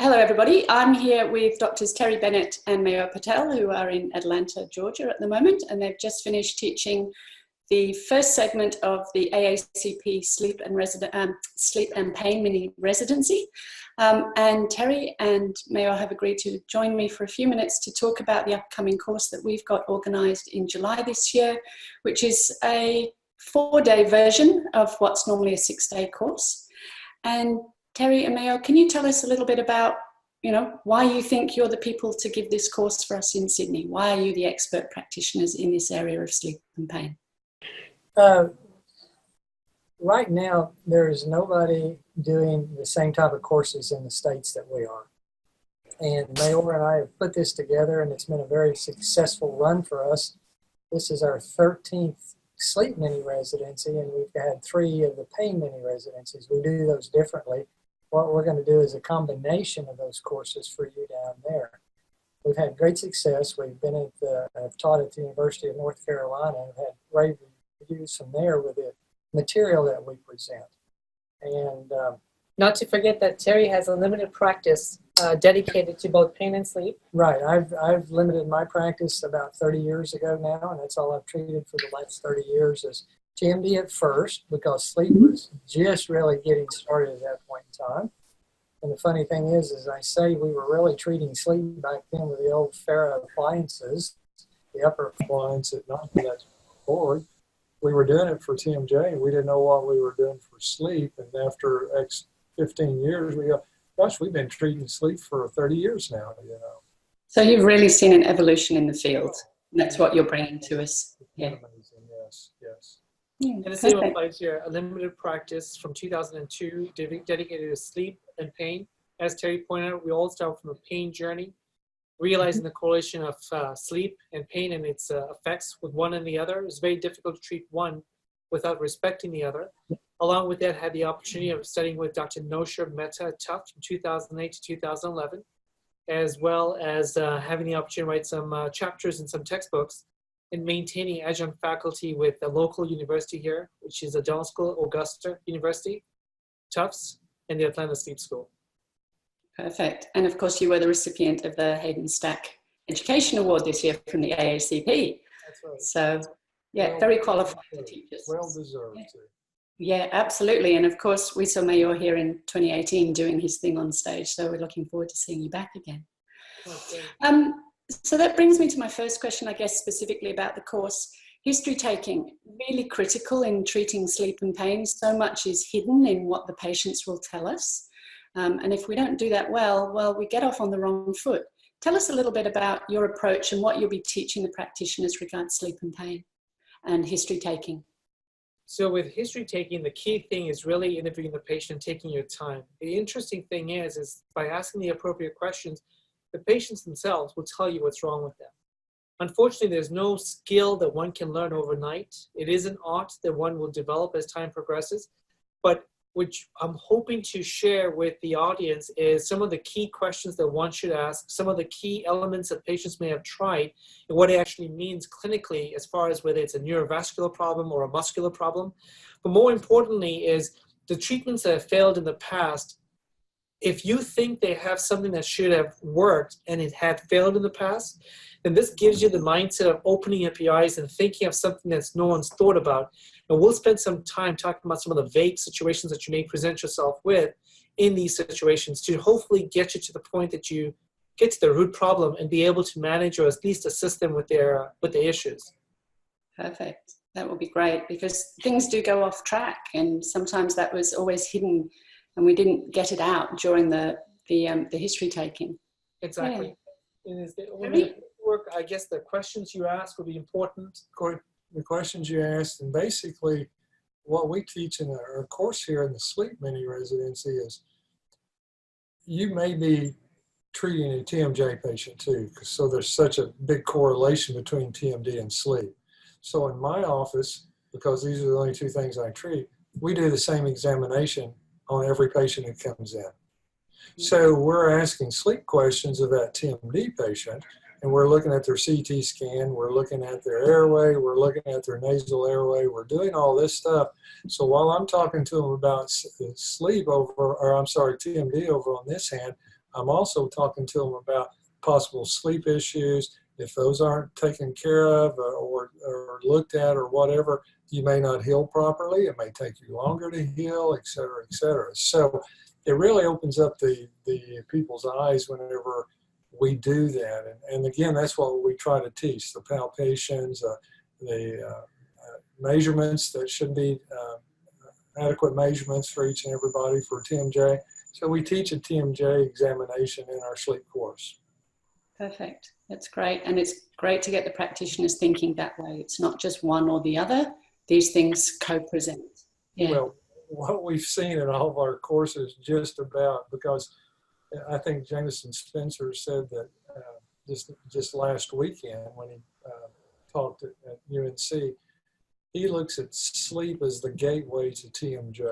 Hello, everybody. I'm here with Doctors Terry Bennett and Mayoor Patel, who are in Atlanta, Georgia at the moment, and they've just finished teaching the first segment of the AACP Sleep and Pain Mini Residency. And Terry and Mayoor have agreed to join me for a few minutes to talk about the upcoming course that we've got organised in July this year, which is a 4-day version of what's normally a 6-day course. And Terry and Mayoor, can you tell us a little bit about, why you think you're the people to give this course for us in Sydney? Why are you the expert practitioners in this area of sleep and pain? Right now, there is nobody doing the same type of courses in the States that we are. And Mayoor and I have put this together, and it's been a very successful run for us. This is our 13th sleep mini residency, and we've had 3 of the pain mini residencies. We do those differently. What we're going to do is a combination of those courses for you down there. We've had great success. We've been I've taught at the University of North Carolina and had rave reviews from there with the material that we present. And not to forget that Terry has a limited practice dedicated to both pain and sleep. Right. I've limited my practice about 30 years ago now, and that's all I've treated for the last 30 years is TMD at first, because sleep was just really getting started at that point in time. And the funny thing is, as I say, we were really treating sleep back then with the old Farah appliances, the upper appliance at not that forward. We were doing it for TMJ, and we didn't know what we were doing for sleep. And after 15 years, we go, gosh, we've been treating sleep for 30 years now, So you've really seen an evolution in the field. That's what you're bringing to us. Yeah. Amazing, yes. And the same applies here. A limited practice from 2002 dedicated to sleep and pain. As Terry pointed out, we all start from a pain journey, realizing the correlation of sleep and pain and its effects with one and the other. It's very difficult to treat one without respecting the other. Along with that, I had the opportunity of studying with Dr. Nosher Mehta at Tufts from 2008 to 2011, as well as having the opportunity to write some chapters in some textbooks and maintaining adjunct faculty with a local university here, which is a dental school, Augusta University, Tufts, and the Atlanta Sleep School. Perfect. And of course, you were the recipient of the Hayden Stack Education Award this year from the AACP. That's right. So, yeah, very qualified teachers. Well deserved, too. Yeah, absolutely. And of course, we saw Mayoor here in 2018 doing his thing on stage. So we're looking forward to seeing you back again. Okay. So that brings me to my first question, I guess, specifically about the course. History taking, really critical in treating sleep and pain. So much is hidden in what the patients will tell us. And if we don't do that well, we get off on the wrong foot. Tell us a little bit about your approach and what you'll be teaching the practitioners regarding sleep and pain and history taking. So with history taking, the key thing is really interviewing the patient, taking your time. The interesting thing is by asking the appropriate questions, the patients themselves will tell you what's wrong with them. Unfortunately, there's no skill that one can learn overnight. It is an art that one will develop as time progresses. But which I'm hoping to share with the audience is some of the key questions that one should ask, some of the key elements that patients may have tried, and what it actually means clinically as far as whether it's a neurovascular problem or a muscular problem. But more importantly is the treatments that have failed in the past. If you think they have something that should have worked and it had failed in the past, then this gives you the mindset of opening up your eyes and thinking of something that no one's thought about. And we'll spend some time talking about some of the vague situations that you may present yourself with in these situations to hopefully get you to the point that you get to the root problem and be able to manage or at least assist them with the issues. Perfect. That will be great because things do go off track and sometimes that was always hidden and we didn't get it out during the history taking. Exactly. Yeah. And when you work, I guess the questions you ask will be important. The questions you asked, and basically what we teach in our course here in the sleep mini residency is you may be treating a TMJ patient too, so there's such a big correlation between TMD and sleep. So in my office, because these are the only 2 things I treat, we do the same examination on every patient who comes in. So we're asking sleep questions of that TMD patient, and we're looking at their CT scan, we're looking at their airway, we're looking at their nasal airway, we're doing all this stuff. So while I'm talking to them about sleep TMD over on this hand, I'm also talking to them about possible sleep issues. If those aren't taken care of or looked at or whatever, you may not heal properly. It may take you longer to heal, et cetera, et cetera. So it really opens up the people's eyes whenever we do that. And again, that's what we try to teach, the palpations, the measurements that should be adequate measurements for each and everybody for TMJ. So we teach a TMJ examination in our sleep course. Perfect. That's great. And it's great to get the practitioners thinking that way. It's not just one or the other. These things co-present. Yeah. Well, what we've seen in all of our courses just about, because I think Jameson Spencer said that just last weekend when he talked at UNC, he looks at sleep as the gateway to TMJ.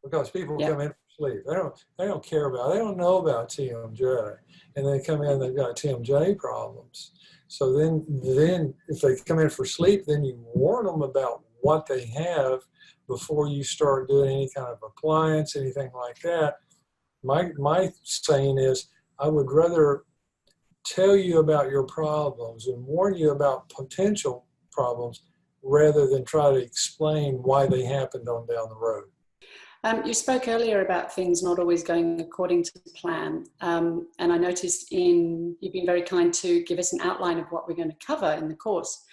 Because people come in for sleep. They don't care about, they don't know about TMJ. And they come in, they've got TMJ problems. So then if they come in for sleep, then you warn them about what they have before you start doing any kind of appliance, anything like that. My saying is, I would rather tell you about your problems and warn you about potential problems rather than try to explain why they happened on down the road. You spoke earlier about things not always going according to plan. And I noticed you've been very kind to give us an outline of what we're going to cover in the course.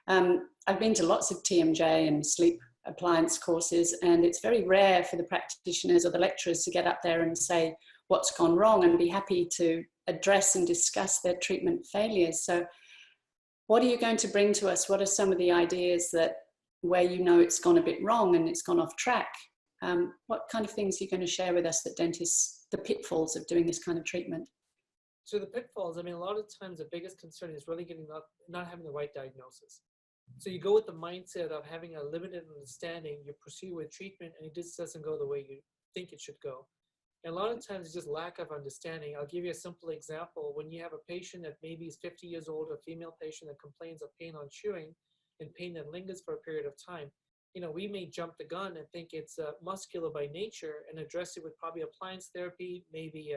I've been to lots of TMJ and sleep appliance courses, and it's very rare for the practitioners or the lecturers to get up there and say what's gone wrong and be happy to address and discuss their treatment failures. So what are you going to bring to us? What are some of the ideas where you know it's gone a bit wrong and it's gone off track? What kind of things are you going to share with us that dentists, the pitfalls of doing this kind of treatment? So the pitfalls, I mean, a lot of times the biggest concern is really not having the right diagnosis. So you go with the mindset of having a limited understanding, you proceed with treatment, and it just doesn't go the way you think it should go. And a lot of times it's just lack of understanding. I'll give you a simple example. When you have a patient that maybe is 50 years old, a female patient that complains of pain on chewing and pain that lingers for a period of time, we may jump the gun and think it's muscular by nature and address it with probably appliance therapy, maybe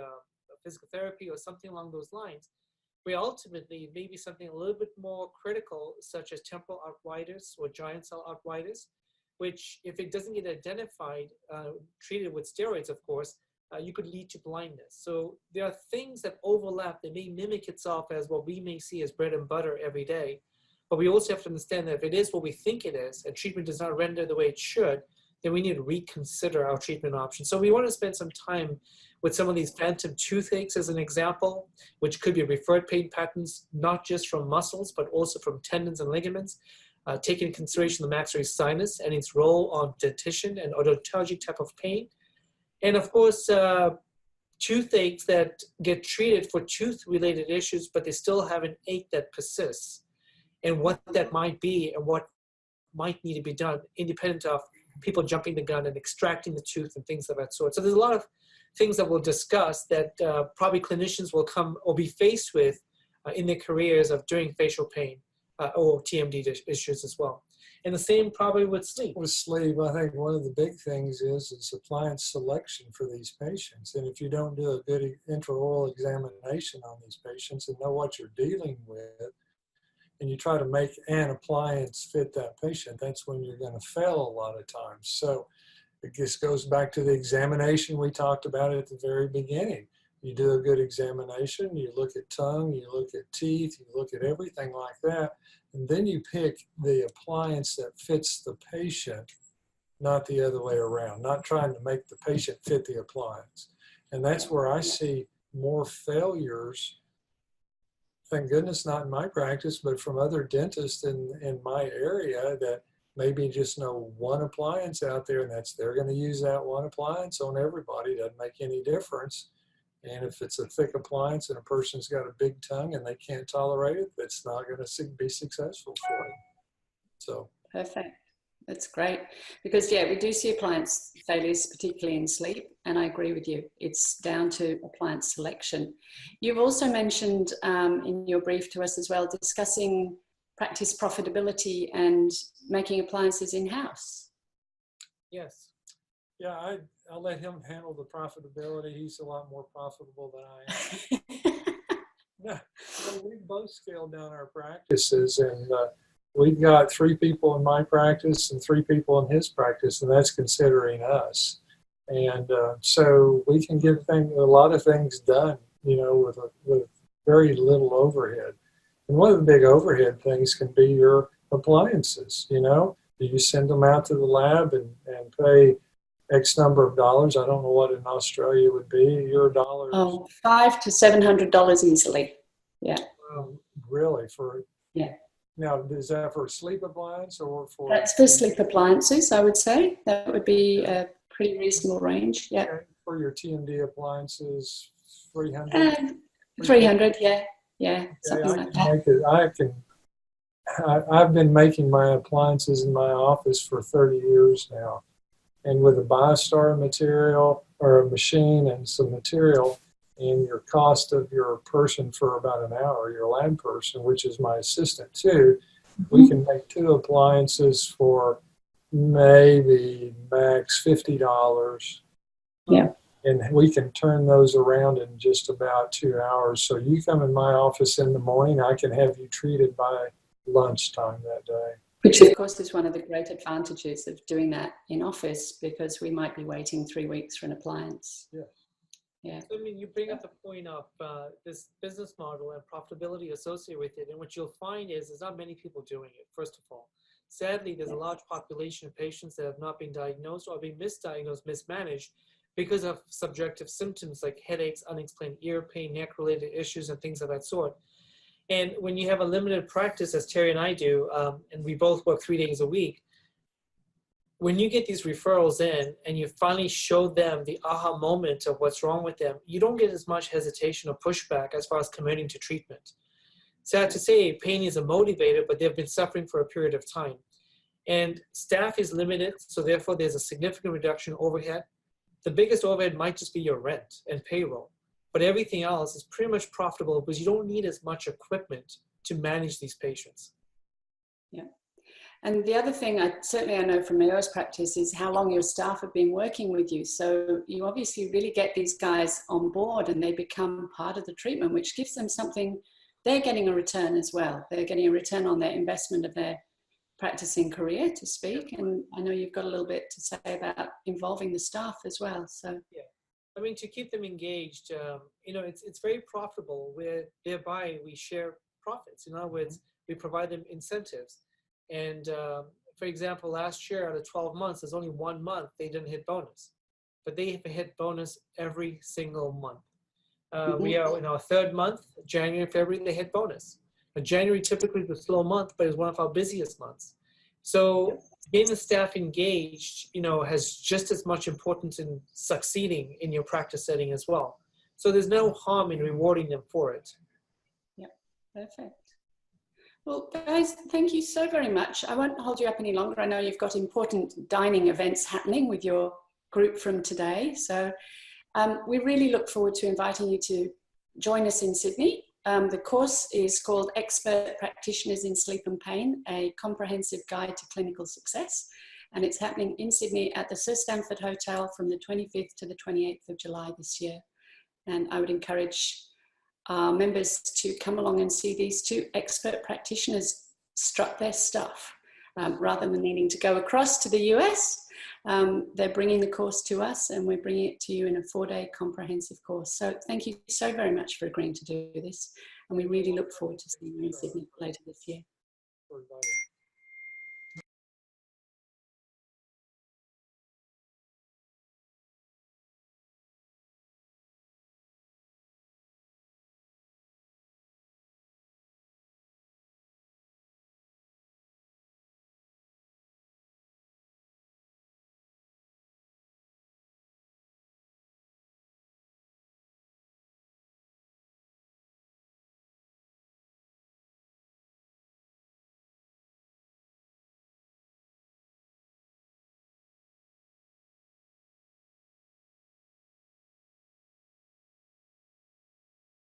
physical therapy or something along those lines. Where ultimately maybe something a little bit more critical, such as temporal arthritis or giant cell arthritis, which if it doesn't get identified, treated with steroids, of course, you could lead to blindness. So there are things that overlap that may mimic itself as what we may see as bread and butter every day. But we also have to understand that if it is what we think it is, and treatment does not render the way it should, then we need to reconsider our treatment options. So we want to spend some time with some of these phantom toothaches as an example, which could be referred pain patterns, not just from muscles, but also from tendons and ligaments, taking into consideration the maxillary sinus and its role on dentition and odontologic type of pain. And of course, toothaches that get treated for tooth-related issues, but they still have an ache that persists, and what that might be and what might need to be done independent of people jumping the gun and extracting the tooth and things of that sort. So there's a lot of things that we'll discuss that probably clinicians will come or be faced with in their careers of doing facial pain or TMD issues as well. And the same probably with sleep. With sleep, I think one of the big things is appliance selection for these patients. And if you don't do a good intraoral examination on these patients and know what you're dealing with, and you try to make an appliance fit that patient, that's when you're going to fail a lot of times. So it just goes back to the examination we talked about at the very beginning. You do a good examination, you look at tongue, you look at teeth, you look at everything like that, and then you pick the appliance that fits the patient, not the other way around, not trying to make the patient fit the appliance. And that's where I see more failures. Thank goodness not in my practice, but from other dentists in my area that maybe just know one appliance out there, and they're going to use that one appliance on everybody. Doesn't make any difference. And if it's a thick appliance and a person's got a big tongue and they can't tolerate it, it's not going to be successful for them. So perfect. That's great. Because we do see appliance failures, particularly in sleep. And I agree with you. It's down to appliance selection. You've also mentioned in your brief to us as well, discussing practice profitability and making appliances in-house. Yes. Yeah, I'll let him handle the profitability. He's a lot more profitable than I am. No, we both scaled down our practices, and we've got 3 people in my practice and 3 people in his practice, and that's considering us. And so we can get a lot of things done, with very little overhead. And one of the big overhead things can be your appliances. You send them out to the lab and pay X number of dollars. I don't know what in Australia would be. Your dollars. $500 to $700 easily. Yeah. Really? Yeah. Now, is that for sleep appliance or for? That's for sleep appliances, I would say. That would be a pretty reasonable range. Yeah. Okay. For your TMD appliances, 300. 300. Yeah. Yeah. Okay, Something like that. I've been making my appliances in my office for 30 years now. And with a BioStar material or a machine and some material and your cost of your person for about an hour, your lab person, which is my assistant too, we can make 2 appliances for maybe max $50. Yeah. And we can turn those around in just about 2 hours. So you come in my office in the morning, I can have you treated by lunchtime that day. Which, of course, is one of the great advantages of doing that in office, because we might be waiting 3 weeks for an appliance. Yes. Yeah. So, you bring up the point of this business model and profitability associated with it. And what you'll find is there's not many people doing it, first of all. Sadly, there's a large population of patients that have not been diagnosed or been misdiagnosed, mismanaged because of subjective symptoms like headaches, unexplained ear pain, neck-related issues, and things of that sort. And when you have a limited practice, as Terry and I do, and we both work 3 days a week, when you get these referrals in and you finally show them the aha moment of what's wrong with them, you don't get as much hesitation or pushback as far as committing to treatment. Sad to say, pain is a motivator, but they've been suffering for a period of time. And staff is limited, so therefore there's a significant reduction in overhead. The biggest overhead might just be your rent and payroll, but everything else is pretty much profitable because you don't need as much equipment to manage these patients. Yeah. And the other thing I know from Mayoor's practice is how long your staff have been working with you. So you obviously really get these guys on board and they become part of the treatment, which gives them something. They're getting a return as well. They're getting a return on their investment of their practicing career, to speak. And I know you've got a little bit to say about involving the staff as well. So yeah, I mean, to keep them engaged, it's very profitable. Where thereby we share profits. In other words, we provide them incentives. And for example, last year out of 12 months, there's only 1 month they didn't hit bonus, but they have hit bonus every single month. We are in our 3rd month, January and February, they hit bonus. January typically is a slow month, but it's one of our busiest months. So getting the staff engaged, has just as much importance in succeeding in your practice setting as well. So there's no harm in rewarding them for it. Yep, perfect. Well, guys, thank you so very much. I won't hold you up any longer. I know you've got important dining events happening with your group from today. So we really look forward to inviting you to join us in Sydney. The course is called Expert Practitioners in Sleep and Pain, a comprehensive guide to clinical success. And it's happening in Sydney at the Sir Stamford Hotel from the 25th to the 28th of July this year. And I would encourage our members to come along and see these 2 expert practitioners strut their stuff. Rather than needing to go across to the US, they're bringing the course to us and we're bringing it to you in a 4-day comprehensive course. So thank you so very much for agreeing to do this. And we really look forward to seeing you in Sydney later this year.